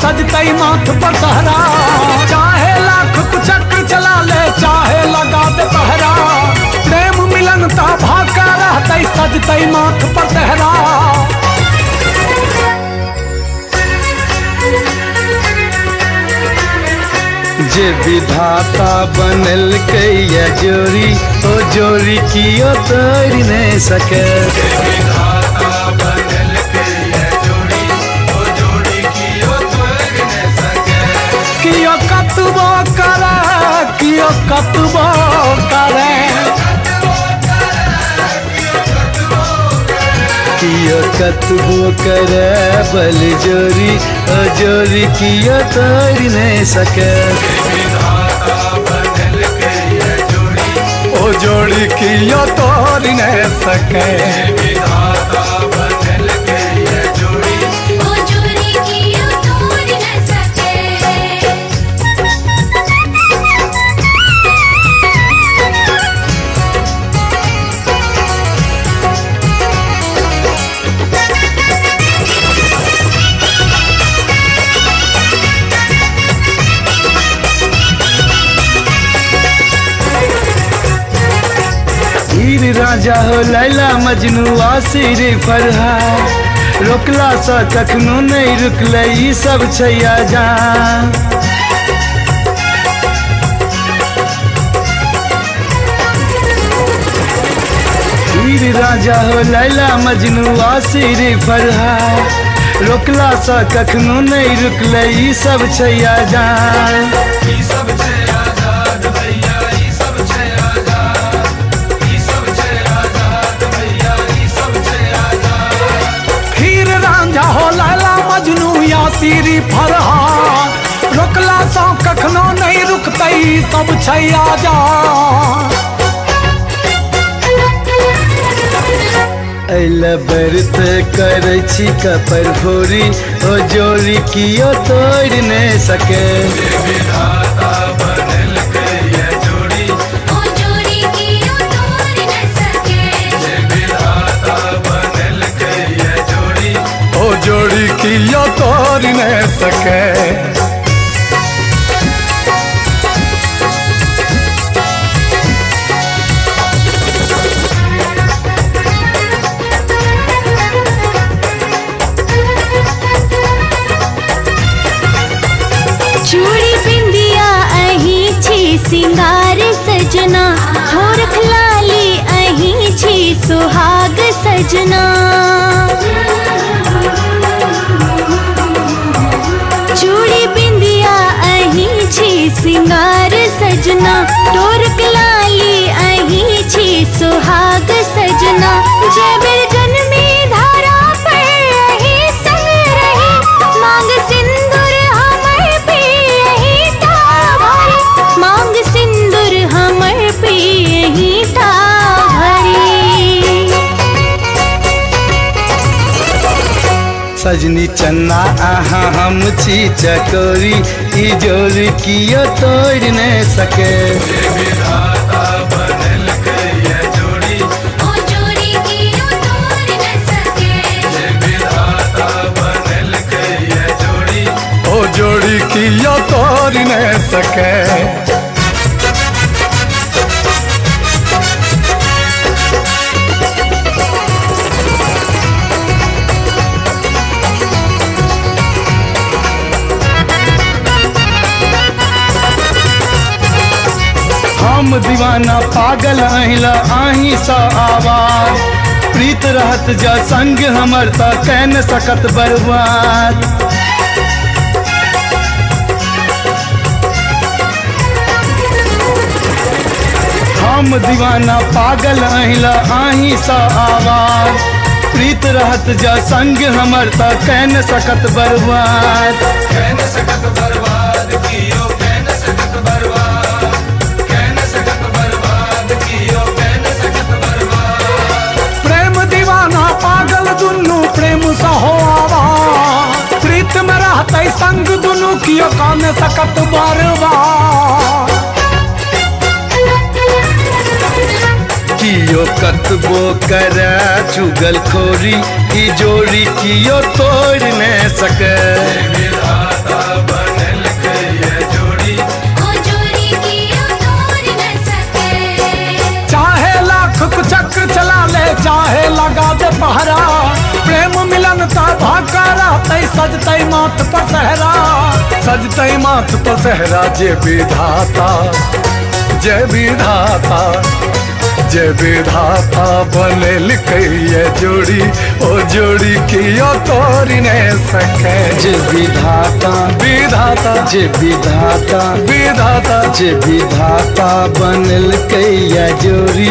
सजतई माथ पर सहरा। चाहे लाख कुचक्र चला ले, चाहे लगा दे पहरा, प्रेम मिलन ता भाका रहतई सजतई माथ पर सहरा। जे विधाता बनल कैया जोड़ी, ओ जोड़ी कियो तोड़ नहीं सके। कियो कतबो करे, कियो कतबो करे, कियो कतबो करे बल जोड़ी, ओ जोड़ी कियो तोड़ नहीं सके। ओ जोड़ी कियो तोड़ नहीं सके। हीर राजा हो लैला मजनू आसिर फरहाद, रोकला सा कखनो नहीं रुकले ई सब छैया जान। हीर राजा हो लैला मजनू आसिर फरहाद, रोकला सा कखनो नहीं रुकले ई सब छैया जान। हो लैला मजनू यासीरी फरहाद, रोकला सा कखनो नहीं रुकतई सब छैया जान। अइला व्रत करै छी कपर भोरी, ओ जोड़ी कियो तोड़ नहीं सके। जोड़ी कियो तोड़ नहीं सके। चूड़ी बिंदिया अही छी सिंगार सजना, होरख लाली अही छी सुहाग सजना। चूड़ी बिंदिया अही छी सिंगार सजना, टोरक लाली अही छी सुहाग सजना। जय बेर जन्मी धारा पर अही संग रही, मांग सिंदूर हमर पियही ता भरी, मांग सिंदूर हमर पियही ता भरी। सजनी चन्ना आहा हम छी चकोरी, ई जोड़ी कियो तोड़ नहीं सके। ओ जोड़ी कियो तोड़ नहीं सके। हम दीवाना पागल अहिला आही सा आवाज, प्रीत रहत जा संग हमर त कैन सकत बर्बाद। हम दीवाना पागल अहिला आही सा आवाज, प्रीत रहत जा संग हमर त कैन सकत बर्बाद। कैन सकत बर्बाद कियो, कैन सकत बर्बाद, कैन सकत बर्बाद कियो, कैन सकत बर्बाद। प्रेम दीवाना पागल दुनू प्रेम सा हो आवाज, प्रीत में रहते संग दुनू कियो कान सकत बर्बाद। कियो कतबो करे चुगल खोरी, ई जोड़ी कियो तोड़ नहीं सके। सजतई माथ पर सहरा, सजतई माथ पर सहरा। जय विधाता, जय विधाता, जय विधाता बनल कई जोड़ी, ओ जोड़ी कियो तोरी ने सके। जय विधाता, विधाता, जय विधाता, विधाता, जय विधाता बनल कैया जोड़ी,